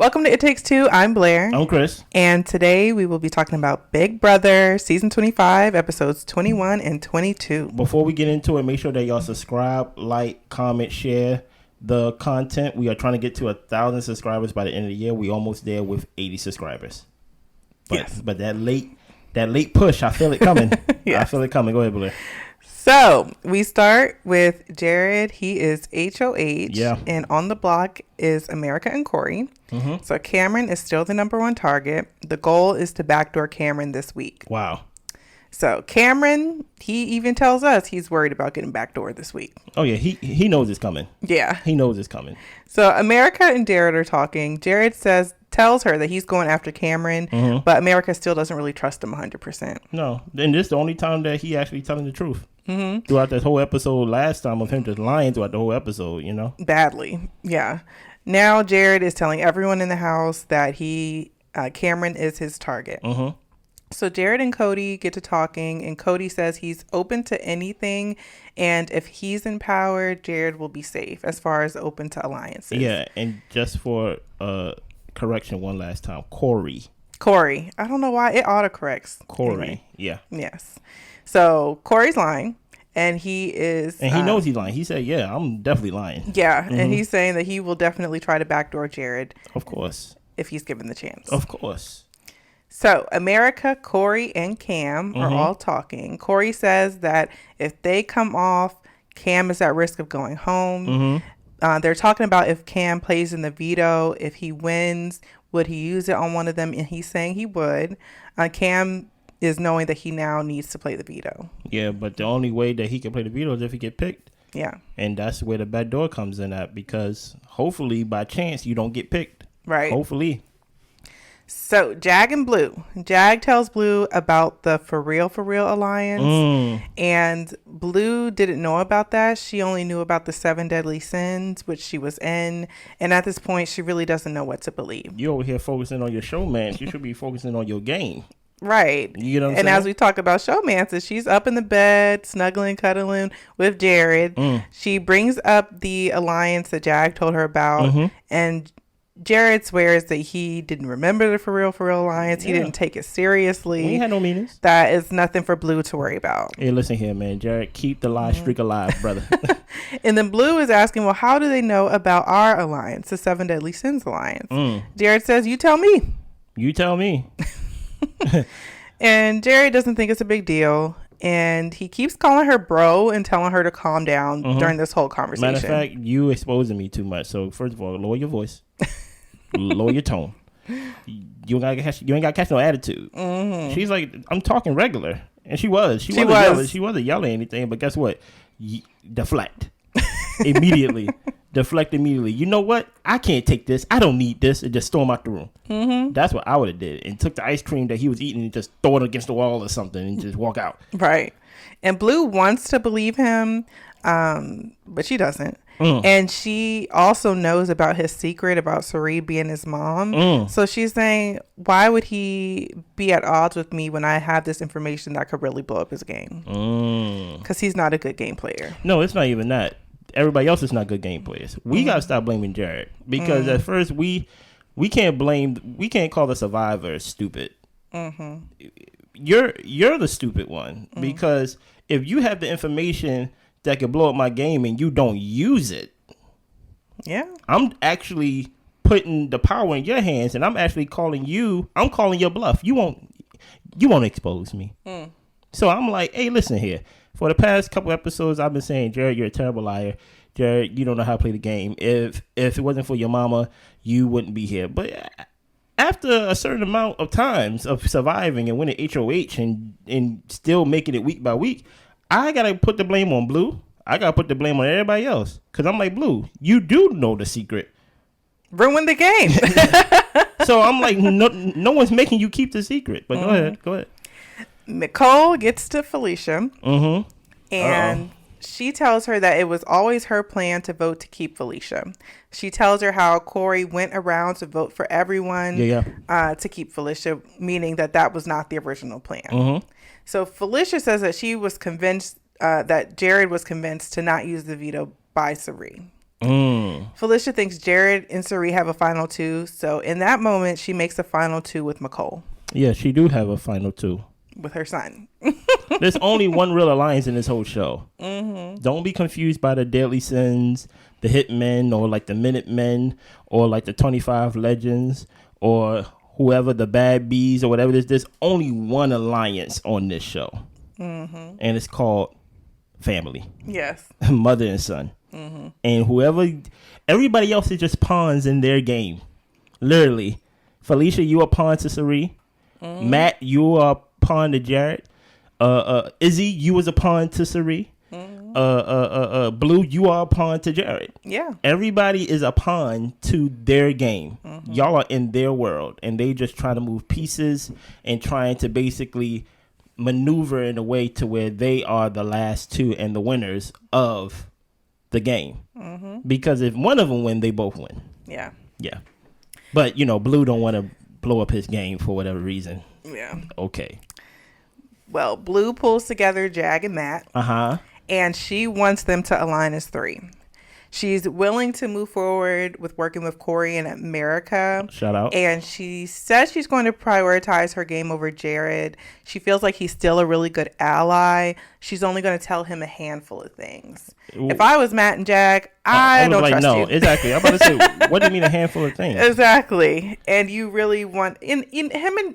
Welcome to It Takes Two. I'm Blair. I'm Chris. And today we will be talking about Big Brother, Season 25, Episodes 21 and 22. Before we get into it, make sure that y'all subscribe, like, comment, share the content. We are trying to get to 1,000 subscribers by the end of the year. We almost there with 80 subscribers. But that late push, I feel it coming. Yes. I feel it coming. Go ahead, Blair. So we start with Jared. He is HOH. Yeah. And on the block is America and Corey. Mm-hmm. So Cameron is still the number one target. The goal is to backdoor Cameron this week. Wow. So Cameron, he even tells us he's worried about getting backdoored this week. Oh, yeah. He knows it's coming. Yeah. He knows it's coming. So America and Jared are talking. Jared tells her that he's going after Cameron, mm-hmm. but America still doesn't really trust him 100%. No. And this is the only time that he actually telling the truth. Mm-hmm. Throughout this whole episode last time of him just lying throughout the whole episode, you know? Badly. Yeah. Now Jared is telling everyone in the house that Cameron is his target. Mm-hmm. So Jared and Cody get to talking, and Cody says he's open to anything, and if he's in power, Jared will be safe as far as open to alliances. Yeah, and just for correction one last time, Corey. I don't know why it autocorrects. Corey, anyway. Yeah. Yes. So Corey's lying, and he is... And he knows he's lying. He said, yeah, I'm definitely lying. Yeah, mm-hmm. And he's saying that he will definitely try to backdoor Jared. Of course. If he's given the chance. Of course. So America, Corey, and Cam are all talking. Corey says that if they come off, Cam is at risk of going home. Mm-hmm. They're talking about if Cam plays in the veto, if he wins, would he use it on one of them? And he's saying he would. Cam is knowing that he now needs to play the veto. Yeah, but the only way that he can play the veto is if he get picked. Yeah. And that's where the back door comes in at, because hopefully by chance you don't get picked. Right. Hopefully. So Jag and Blue. Jag tells Blue about the For Real alliance. And Blue didn't know about that. She only knew about the 7 deadly sins, which she was in. And at this point, she really doesn't know what to believe. You over here focusing on your showman. You should be focusing on your game. Right. You know what I'm saying? And as we talk about showmances, she's up in the bed, snuggling, cuddling with Jared. She brings up the alliance that Jag told her about. And Jared swears that he didn't remember the For Real alliance. He didn't take it seriously. He had no meanings. That is nothing for Blue to worry about. Hey, listen here, man. Jared, keep the lie streak alive, brother. And then Blue is asking, well, how do they know about our alliance, the 7 Deadly Sins alliance? Jared says, you tell me. You tell me. And Jared doesn't think it's a big deal. And he keeps calling her bro and telling her to calm down during this whole conversation. Matter of fact, you exposing me too much. So first of all, lower your voice. Lower your tone. You ain't got to catch no attitude. She's like, I'm talking regular. And she was. She wasn't yelling anything. But guess what? Deflect. Immediately. Deflect immediately. You know what? I can't take this. I don't need this. And just storm out the room. That's what I would have did. And took the ice cream that he was eating and just throw it against the wall or something and just walk out. Right. And Blue wants to believe him, but she doesn't. And she also knows about his secret about Sari being his mom. So she's saying, why would he be at odds with me when I have this information that could really blow up his game? Because he's not a good game player. No, it's not even that. Everybody else is not good game players. We got to stop blaming Jared, because at first we can't call the survivor stupid. You're the stupid one, because if you have the information that could blow up my game and you don't use it, I'm actually putting the power in your hands, and I'm actually calling your bluff. You won't expose me. So I'm like, hey, listen here. For the past couple episodes, I've been saying, Jared, you're a terrible liar. Jared, you don't know how to play the game. If it wasn't for your mama, you wouldn't be here. But after a certain amount of times of surviving and winning HOH and still making it week by week, I got to put the blame on Blue. I got to put the blame on everybody else. Because I'm like, Blue, you do know the secret. Ruin the game. So I'm like, no one's making you keep the secret. But go ahead. Nicole gets to Felicia. And she tells her that it was always her plan to vote to keep Felicia. She tells her how Corey went around to vote for everyone to keep Felicia, meaning that was not the original plan. So Felicia says that she was convinced that Jared was convinced to not use the veto by Sari. Felicia thinks Jared and Cirie have a final two. So in that moment, she makes a final two with Nicole. Yeah, she do have a final two. With her son. There's only one real alliance in this whole show. Don't be confused by the Daily Sins, the Hitmen, or like the Minutemen, or like the 25 Legends, or whoever, the Bad Bees, or whatever it is. There's only one alliance on this show. And it's called family. Yes. Mother and son. And everybody else is just pawns in their game. Literally. Felicia, you are pawn to Cirie. Matt, you are pawn to Jared. Izzy, you was a pawn to Cirie. Blue, you are a pawn to Jared. Yeah. Everybody is a pawn to their game. Y'all are in their world, and they just try to move pieces and trying to basically maneuver in a way to where they are the last two and the winners of the game. Because if one of them win, they both win. Yeah. Yeah. But, Blue don't want to blow up his game for whatever reason. Yeah. Okay. Well, Blue pulls together Jag and Matt. And she wants them to align as three. She's willing to move forward with working with Corey in America. Shout out. And she says she's going to prioritize her game over Jared. She feels like he's still a really good ally. She's only going to tell him a handful of things. If I was Matt and Jag, I don't trust you. Exactly. I'm about to say, what do you mean a handful of things? Exactly. And you really want... in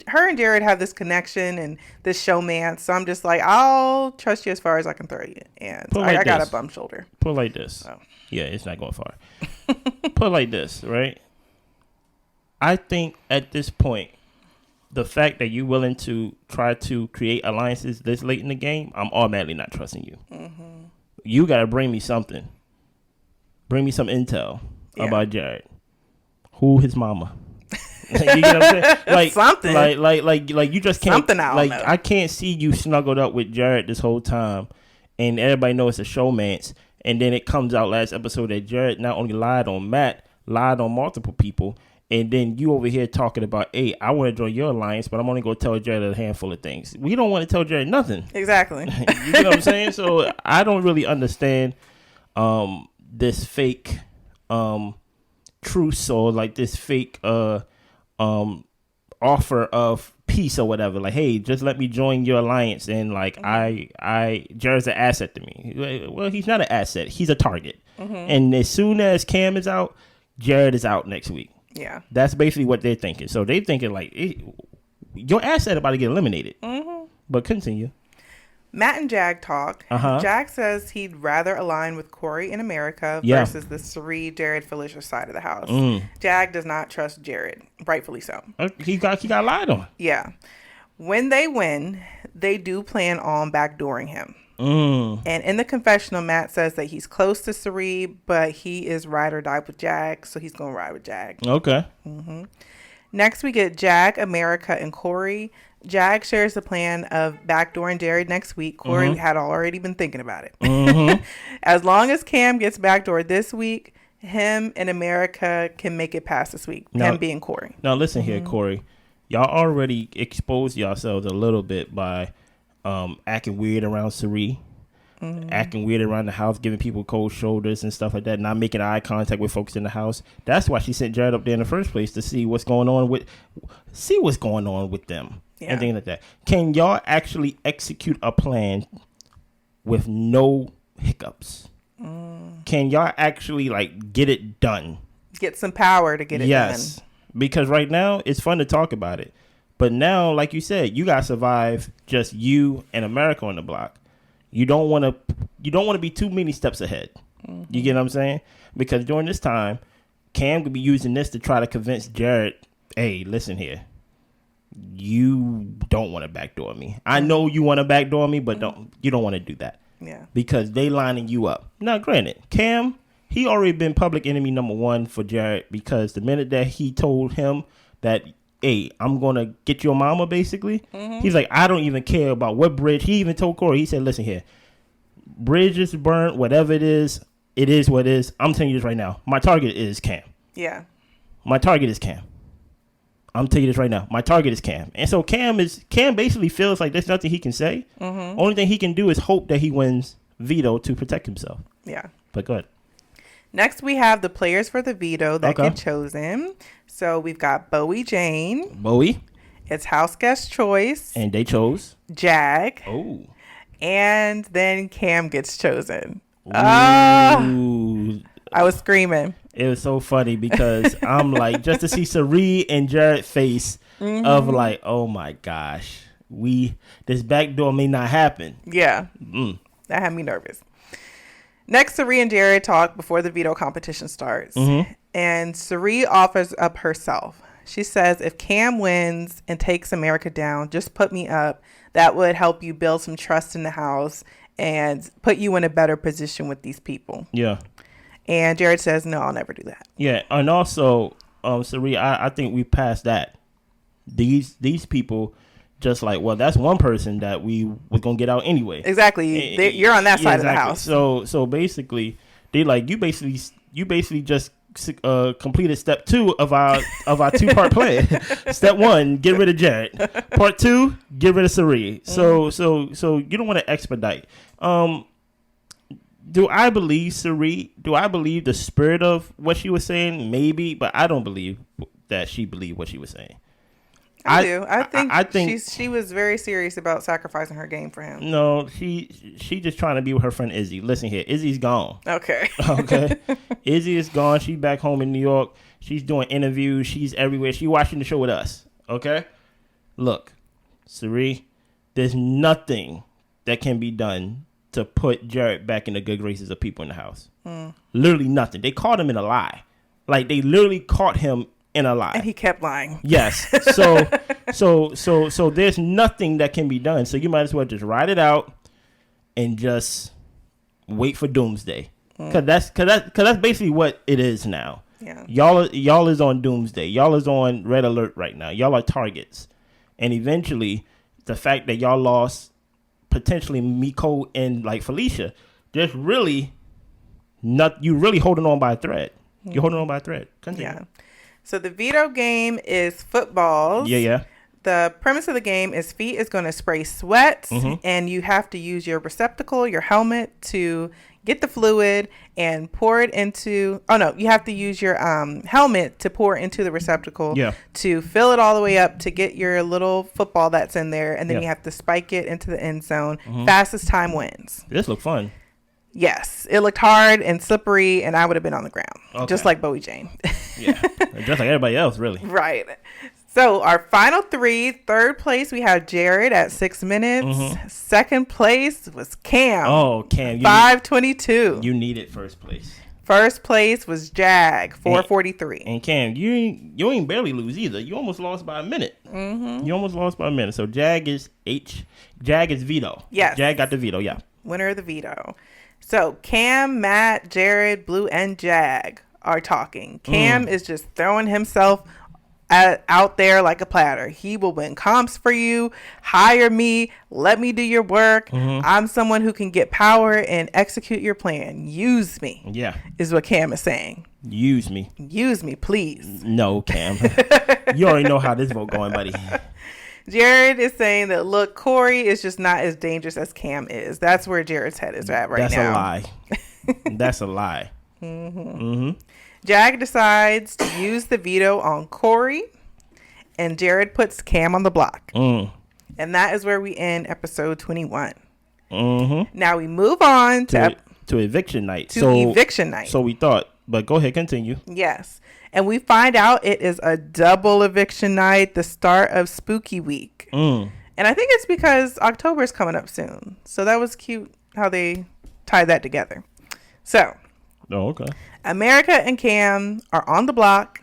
her and Jared have this connection and this showmance. So I'm just like, I'll trust you as far as I can throw you. And I got a bum shoulder. Put it like this. Oh. Yeah, it's not going far. Put it like this, right? I think at this point, the fact that you're willing to try to create alliances this late in the game, I'm automatically not trusting you. You got to bring me something. Bring me some intel about Jared. Who his mama? You get what I'm saying? Like something. Like you just can't. Something I don't know. I can't see you snuggled up with Jared this whole time, and everybody knows it's a showmance. And then it comes out last episode that Jared not only lied on Matt, lied on multiple people. And then you over here talking about, hey, I want to join your alliance, but I'm only going to tell Jared a handful of things. We don't want to tell Jared nothing. Exactly. You know what I'm saying? So I don't really understand this fake truce or like this fake offer of peace or whatever. Like, hey, just let me join your alliance. And like, Jared's an asset to me. Well, he's not an asset. He's a target. And as soon as Cam is out, Jared is out next week. Yeah. That's basically what they're thinking. So they're thinking like, your asset about to get eliminated. But continue. Matt and Jag talk. Jag says he'd rather align with Corey in America versus the Cirie, Jared, Felicia side of the house. Jag does not trust Jared, rightfully so. He got lied on. Yeah. When they win, they do plan on backdooring him. And in the confessional, Matt says that he's close to Cirie, but he is ride or die with Jag, so he's going to ride with Jag. Okay. Next, we get Jag, America, and Corey. Jag shares the plan of backdooring Jared next week. Corey had already been thinking about it. As long as Cam gets backdoored this week, him and America can make it past this week. Him being Corey. Now, listen here, Corey. Y'all already exposed yourselves a little bit by acting weird around Cirie, acting weird around the house, giving people cold shoulders and stuff like that, not making eye contact with folks in the house. That's why she sent Jared up there in the first place, to see what's going on with them. And things like that. Can y'all actually execute a plan with no hiccups? Can y'all actually like get it done? Get some power to get it done. Yes. Because right now it's fun to talk about it. But now, like you said, you gotta survive just you and America on the block. You don't want to be too many steps ahead. You get what I'm saying? Because during this time, Cam could be using this to try to convince Jared, hey, listen here. You don't want to backdoor me. I know you want to backdoor me, but you don't want to do that. Yeah. Because they lining you up. Now, granted, Cam, he already been public enemy number one for Jared, because the minute that he told him that, hey, I'm going to get your mama, basically, he's like, I don't even care about what bridge. He even told Corey, he said, listen here, bridge is burnt, whatever it is what it is. I'm telling you this right now. My target is Cam. Yeah. My target is Cam. I'm telling you this right now. My target is Cam. And so Cam basically feels like there's nothing he can say. Only thing he can do is hope that he wins veto to protect himself. Yeah. But go ahead. Next, we have the players for the veto that get chosen. So we've got Bowie Jane. Bowie. It's house guest choice. And they chose Jag. Oh. And then Cam gets chosen. Ooh. I was screaming. It was so funny because I'm like, just to see Sari and Jared face of like, oh my gosh, this backdoor may not happen. Yeah. That had me nervous. Next, Sari and Jared talk before the veto competition starts. And Sari offers up herself. She says, if Cam wins and takes America down, just put me up. That would help you build some trust in the house and put you in a better position with these people. Yeah. And Jared says, no, I'll never do that. Yeah. And also, Sari, I think we passed that. These people just like, well, that's one person that we were going to get out anyway. Exactly. You're on that side of the house. So basically, they like, you basically just completed step 2 of our 2-part plan. Step 1, get rid of Jared. Part 2, get rid of Sari. So you don't want to expedite. Do I believe Sari? Do I believe the spirit of what she was saying? Maybe, but I don't believe that she believed what she was saying. I do. I think she was very serious about sacrificing her game for him. No, she just trying to be with her friend Izzy. Listen here, Izzy's gone. Okay. Izzy is gone. She's back home in New York. She's doing interviews. She's everywhere. She's watching the show with us. Okay. Look, Sari, there's nothing that can be done to put Jared back in the good graces of people in the house. Literally nothing. They caught him in a lie. Like, they literally caught him in a lie. And he kept lying. Yes. So there's nothing that can be done. So you might as well just ride it out and just wait for doomsday. Cause that's basically what it is now. Yeah. Y'all is on doomsday. Y'all is on red alert right now. Y'all are targets. And eventually the fact that y'all lost potentially Miko and like Felicia, there's really you really holding on by a thread. You're holding on by a thread. Continue. Yeah. So the veto game is footballs. Yeah. The premise of the game is feet is going to spray sweat, and you have to use your receptacle, your helmet, to get the fluid and pour it into. Oh no, you have to use your helmet to pour into the receptacle. Yeah. To fill it all the way up to get your little football that's in there, and then you have to spike it into the end zone. Fastest time wins. This looked fun. Yes, it looked hard and slippery, and I would have been on the ground, just like Bowie Jane. Yeah, just like everybody else, really. Right. So our final 3, third place, we have Jared at 6 minutes. Second place was Cam. Oh, Cam. 5:22. You needed first place. First place was Jag, 4:43. And Cam, you ain't barely lose either. You almost lost by a minute. You almost lost by a minute. So Jag is veto. Yes. Jag got the veto, yeah. Winner of the veto. So Cam, Matt, Jared, Blue, and Jag are talking. Cam is just throwing himself out there like a platter. He will win comps for you. Hire me. Let me do your work. I'm someone who can get power and execute your plan. Use me. Yeah. Is what Cam is saying. Use me. Use me, please. No, Cam. You already know how this vote going, buddy. Jared is saying that, look, Corey is just not as dangerous as Cam is. That's where Jared's head is at right now. That's a lie. Jag decides to use the veto on Corey, and Jared puts Cam on the block. And that is where we end episode 21. Now we move on to Eviction Night. Eviction Night. So we thought, but go ahead, continue. Yes. And we find out it is a double eviction night, the start of Spooky Week. And I think it's because October is coming up soon. So that was cute how they tied that together. So. Oh, okay. America and Cam are on the block.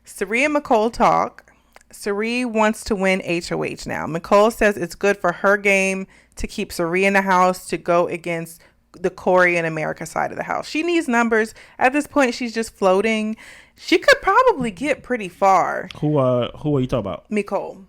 Sari and Nicole talk. Sari wants to win HOH now. Nicole says it's good for her game to keep Sari in the house to go against the Corey and America side of the house. She needs numbers. At this point, she's just floating. She could probably get pretty far. Who are you talking about? Nicole.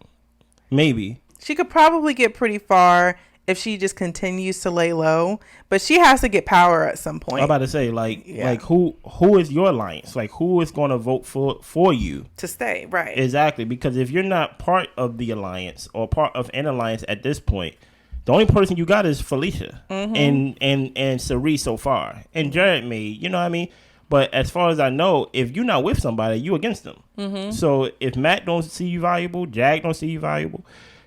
Maybe. She could probably get pretty far if she just continues to lay low, but she has to get power at some point. I'm about to say, like who is your alliance? Like, who is going to vote for you to stay? Right. Exactly, because if you're not part of the alliance or part of an alliance at this point, the only person you got is Felicia and Sari so far, and Jared may, you know what I mean. But as far as I know, if you're not with somebody, you against them. Mm-hmm. So if Matt don't see you valuable, Jag don't see you valuable,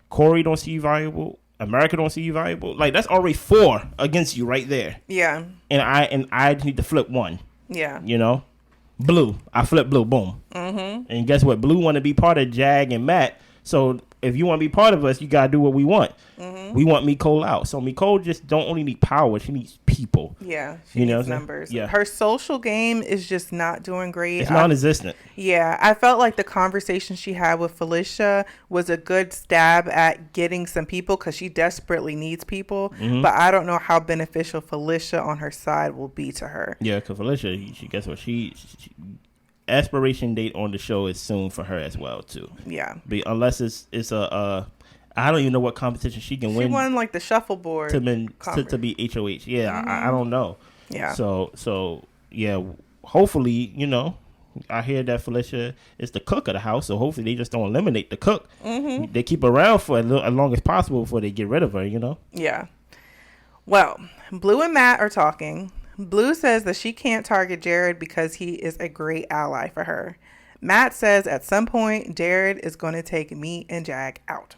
Corey don't see you valuable, America don't see you valuable, like that's already 4 against you right there. Yeah. And I just need to flip one. Yeah. You know? Blue. I flip Blue. Boom. Mm-hmm. And guess what? Blue want to be part of Jag and Matt. So if you want to be part of us, you got to do what we want. Mm-hmm. We want Mecole out. So Mecole just don't only need power. She needs people. Yeah. She needs numbers. Yeah. Her social game is just not doing great. It's non-existent. Yeah. I felt like the conversation she had with Felicia was a good stab at getting some people because she desperately needs people. Mm-hmm. But I don't know how beneficial Felicia on her side will be to her. Yeah, because Felicia, she guess what? She aspiration date on the show is soon for her as well too. Yeah. Unless it's a I don't even know what competition she can win. She won like the shuffleboard to be HOH. Yeah, mm-hmm. I don't know. Yeah. So yeah, hopefully, you know, I hear that Felicia is the cook of the house, so hopefully they just don't eliminate the cook. Mm-hmm. They keep her around for as long as possible before they get rid of her, you know? Yeah. Well, Blue and Matt are talking. Blue says that she can't target Jared because he is a great ally for her. Matt says at some point Jared is going to take me and Jag out.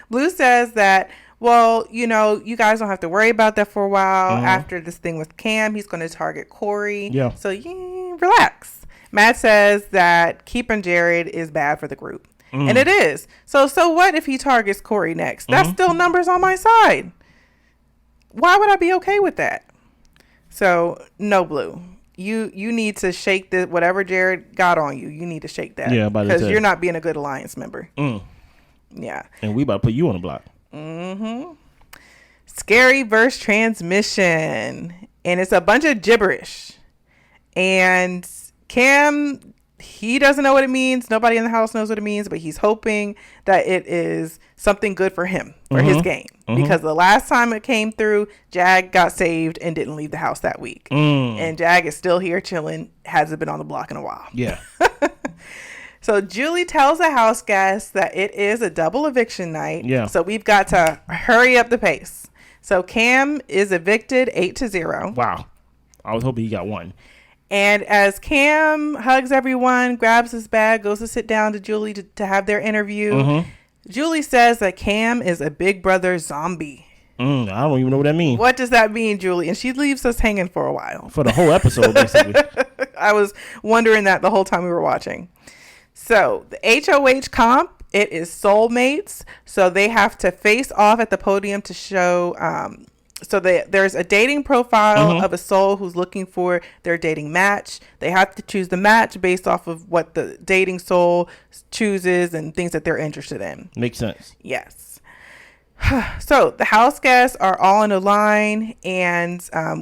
Blue says that, well, you know, you guys don't have to worry about that for a while. Mm-hmm. After this thing with Cam, he's going to target Corey. Yeah. So relax. Matt says that keeping Jared is bad for the group. And it is. So what if he targets Corey next? That's still numbers on my side. Why would I be okay with that? So no, Blue. You need to shake the whatever Jared got on you. You need to shake that. Yeah, because you're not being a good alliance member. Yeah. And we about to put you on the block. Mm-hmm. Scary verse transmission, and it's a bunch of gibberish. And Cam, he doesn't know what it means. Nobody in the house knows what it means, but he's hoping that it is something good for him, for his game. Because the last time it came through, Jag got saved and didn't leave the house that week. And Jag is still here chilling, hasn't been on the block in a while. Yeah. So Julie tells the house guests that it is a double eviction night. Yeah. So we've got to hurry up the pace. So Cam is evicted 8-0. Wow. I was hoping he got 1. And as Cam hugs everyone, grabs his bag, goes to sit down to Julie to have their interview, Julie says that Cam is a big brother zombie. I don't even know what that means. What does that mean, Julie? And she leaves us hanging for a while. For the whole episode, basically. I was wondering that the whole time we were watching. So the HOH comp, it is soulmates. So they have to face off at the podium to show... there's a dating profile of a soul who's looking for their dating match. They have to choose the match based off of what the dating soul chooses and things that they're interested in. Makes sense. Yes. So the house guests are all in a line, and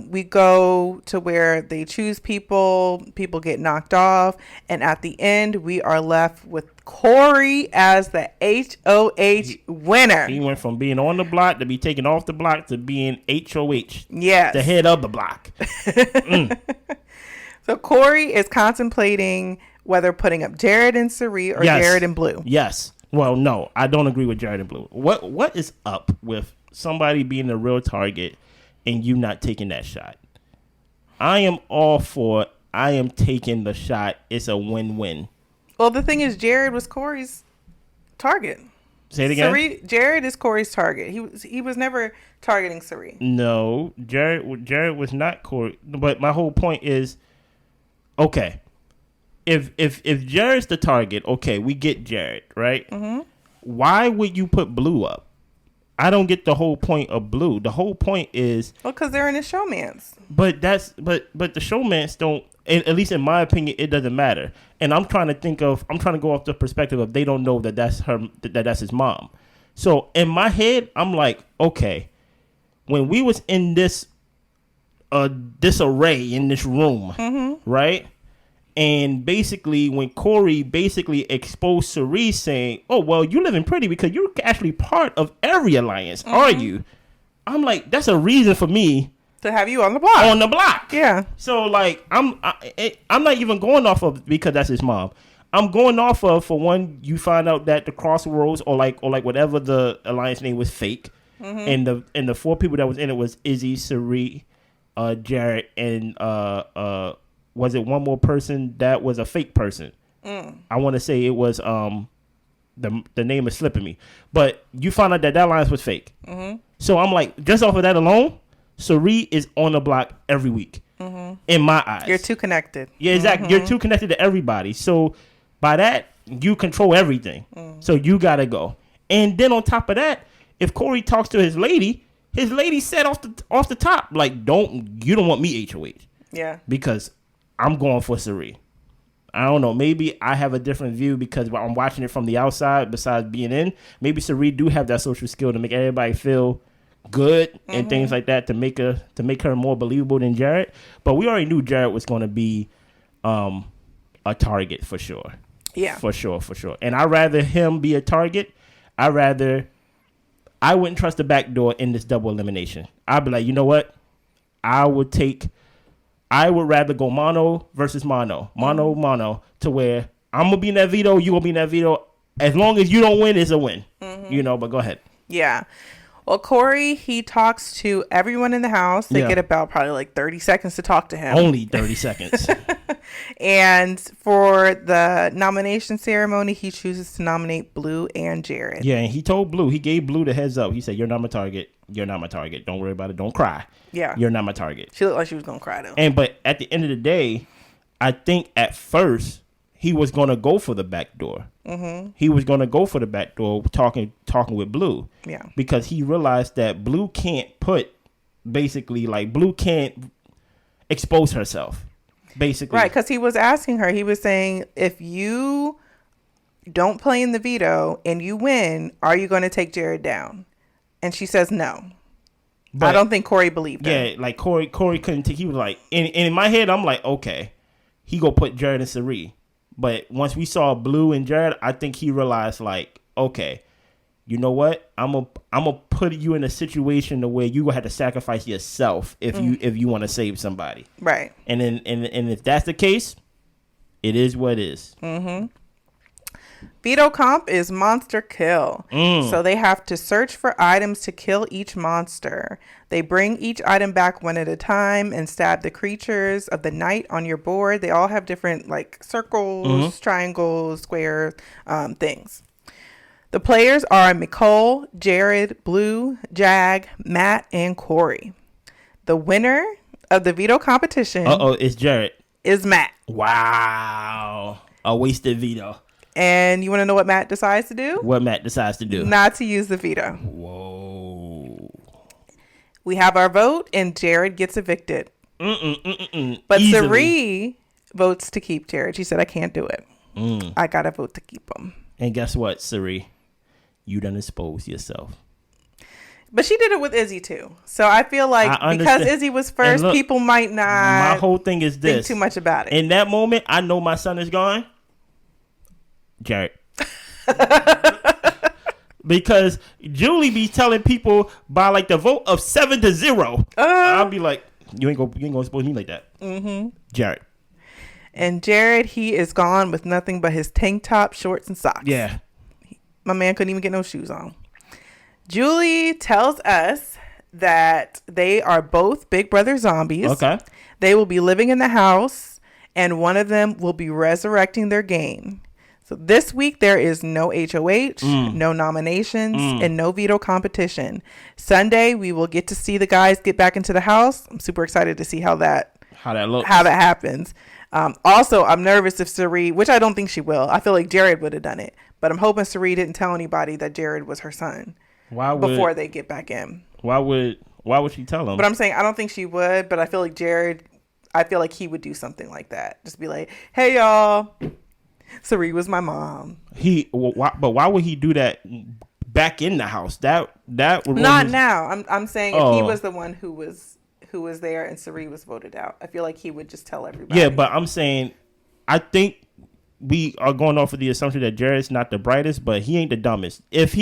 we go to where they choose people get knocked off, and at the end we are left with Corey as the HOH winner. He went from being on the block to be taken off the block to being HOH. Yes. The head of the block. So Corey is contemplating whether putting up Jared and Cirie or Jared and Blue. Yes. Well, no, I don't agree with Jared and Blue. What is up with somebody being the real target and you not taking that shot? I am all for it. I am taking the shot. It's a win-win. Well, the thing is, Jared was Corey's target. Say it again. Jared is Corey's target. He was never targeting Cirie. No, Jared was not Corey. But my whole point is, okay, if Jared's the target, okay, we get Jared, right? Mm-hmm. Why would you put Blue up? I don't get the whole point of Blue. The whole point is because they're in a showmance. But the showmance don't. At least in my opinion, it doesn't matter. And I'm trying to go off the perspective of they don't know that that's her, that that's his mom. So in my head, I'm like, okay, when we was in this disarray in this room, right? And basically, when Corey basically exposed Cirie saying, oh, well, you living pretty because you're actually part of every alliance, are you? I'm like, that's a reason for me to have you on the block. On the block. Yeah. So, like, I'm not even going off of because that's his mom. I'm going off of, for one, you find out that the Crossroads or like whatever the alliance name was fake. And the 4 people that was in it was Izzy, Cirie, Jared, and was it one more person that was a fake person? I want to say it was the name is slipping me, but you found out that alliance was fake. So I'm like, just off of that alone, Sari is on the block every week. In my eyes, you're too connected. Yeah, exactly. You're too connected to everybody. So by that, you control everything. So you gotta go. And then on top of that, if Corey talks to his lady said off the top, like, you don't want me HOH. Yeah. Because I'm going for Sari. I don't know. Maybe I have a different view because I'm watching it from the outside. Besides being in, maybe Sari do have that social skill to make everybody feel good and things like that to make her more believable than Jared. But we already knew Jared was going to be a target for sure. Yeah, for sure. And I'd rather him be a target. I wouldn't trust the back door in this double elimination. I'd be like, you know what? I would rather go mono versus mono to where I'm gonna be in that veto, you gonna be in that veto. As long as you don't win, it's a win. But go ahead. Yeah. Well, Corey, he talks to everyone in the house. They get about probably like 30 seconds to talk to him. Only 30 seconds. And for the nomination ceremony, he chooses to nominate Blue and Jared. Yeah, and he gave Blue the heads up. He said, you're not my target. Don't worry about it. Don't cry. Yeah. You're not my target. She looked like she was going to cry, though. But at the end of the day, I think at first he was going to go for the back door. He was going to go for the back door talking with Blue. Yeah. Because he realized that Blue can't Blue can't expose herself. Basically. Right, because he was asking her, he was saying, if you don't play in the veto and you win, are you going to take Jared down? And she says no. But I don't think Corey believed her. Yeah, like Corey couldn't take, he was like, and in my head, I'm like, okay, he gonna put Jared and Sari. But once we saw Blue and Jared, I think he realized, like, okay, you know what? I'm gonna put you in a situation where you gonna have to sacrifice yourself if you want to save somebody. Right. And if that's the case, it is what it is. Veto comp is monster kill. So they have to search for items to kill each monster. They bring each item back one at a time and stab the creatures of the night on your board. They all have different like circles, triangles, squares, things. The players are Nicole, Jared, Blue, Jag, Matt, and Corey. The winner of the veto competition is Jared. Is Matt. Wow. A wasted veto. And you want to know what Matt decides to do? What Matt decides to do? Not to use the veto. Whoa. We have our vote, and Jared gets evicted. But Sari votes to keep Jared. She said, I can't do it. I got to vote to keep him. And guess what, Sari? You done exposed yourself. But she did it with Izzy, too. So I feel like because Izzy was first, look, people might not my whole thing is this. Think too much about it. In that moment, I know my son is gone. Jared. Because Julie be telling people by like the vote of 7-0. I'll be like, you ain't gonna expose me like that. Jared. And Jared, he is gone with nothing but his tank top, shorts, and socks. Yeah. My man couldn't even get no shoes on. Julie tells us that they are both Big Brother zombies. Okay. They will be living in the house, and one of them will be resurrecting their game. So this week, there is no HOH, no nominations, and no veto competition. Sunday, we will get to see the guys get back into the house. I'm super excited to see how that looks. How that happens. Also, I'm nervous if Sari, which I don't think she will. I feel like Jared would have done it. But I'm hoping Sari didn't tell anybody that Jared was her son before they get back in. Why would she tell them? But I'm saying I don't think she would. But I feel like Jared, he would do something like that. Just be like, hey, y'all. Sari was my mom. But why would he do that back in the house? That would not now. I'm saying if he was the one who was there and Sari was voted out, I feel like he would just tell everybody. Yeah, but I'm saying I think we are going off of the assumption that Jared's not the brightest, but he ain't the dumbest. If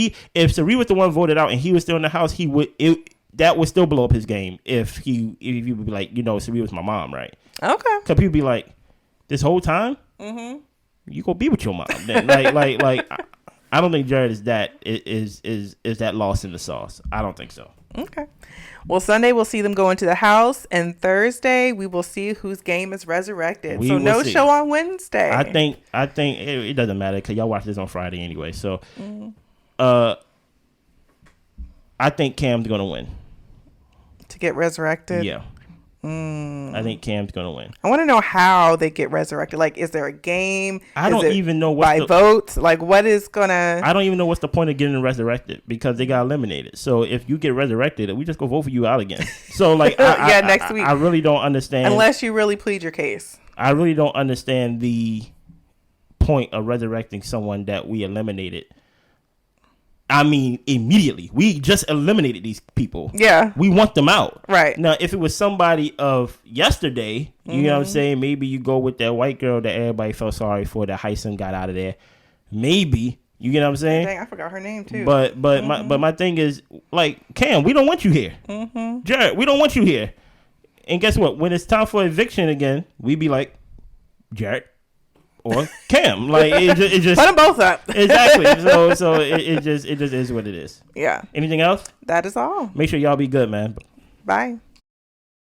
Sari was the one voted out and he was still in the house, that would still blow up his game. If he would be like, Sari was my mom, right? Okay. Because people be like, this whole time. You go be with your mom. Then. like I don't think Jared is that lost in the sauce. I don't think so. Okay. Well, Sunday we'll see them go into the house, and Thursday we will see whose game is resurrected. So no show on Wednesday. I think it doesn't matter because y'all watch this on Friday anyway. So, I think Cam's gonna win to get resurrected. Yeah. I think Cam's gonna win. I want to know how they get resurrected. Like, is there a game? I don't even know by votes. Like, what is gonna? I don't even know what's the point of getting resurrected because they got eliminated. So if you get resurrected, we just go vote for you out again. So like, next week. I really don't understand unless you really plead your case. I really don't understand the point of resurrecting someone that we eliminated. I mean, immediately. We just eliminated these people. Yeah. We want them out. Right. Now, if it was somebody of yesterday, you know what I'm saying? Maybe you go with that white girl that everybody felt sorry for that Heisen got out of there. Maybe. You get what I'm saying? Dang, I forgot her name, too. But my thing is, like, Cam, we don't want you here. Jared, we don't want you here. And guess what? When it's time for eviction again, we be like, Jared. Or Cam, like it just put them both up. Exactly. So it just is what it is. Yeah. Anything else? That is all. Make sure y'all be good, man. Bye.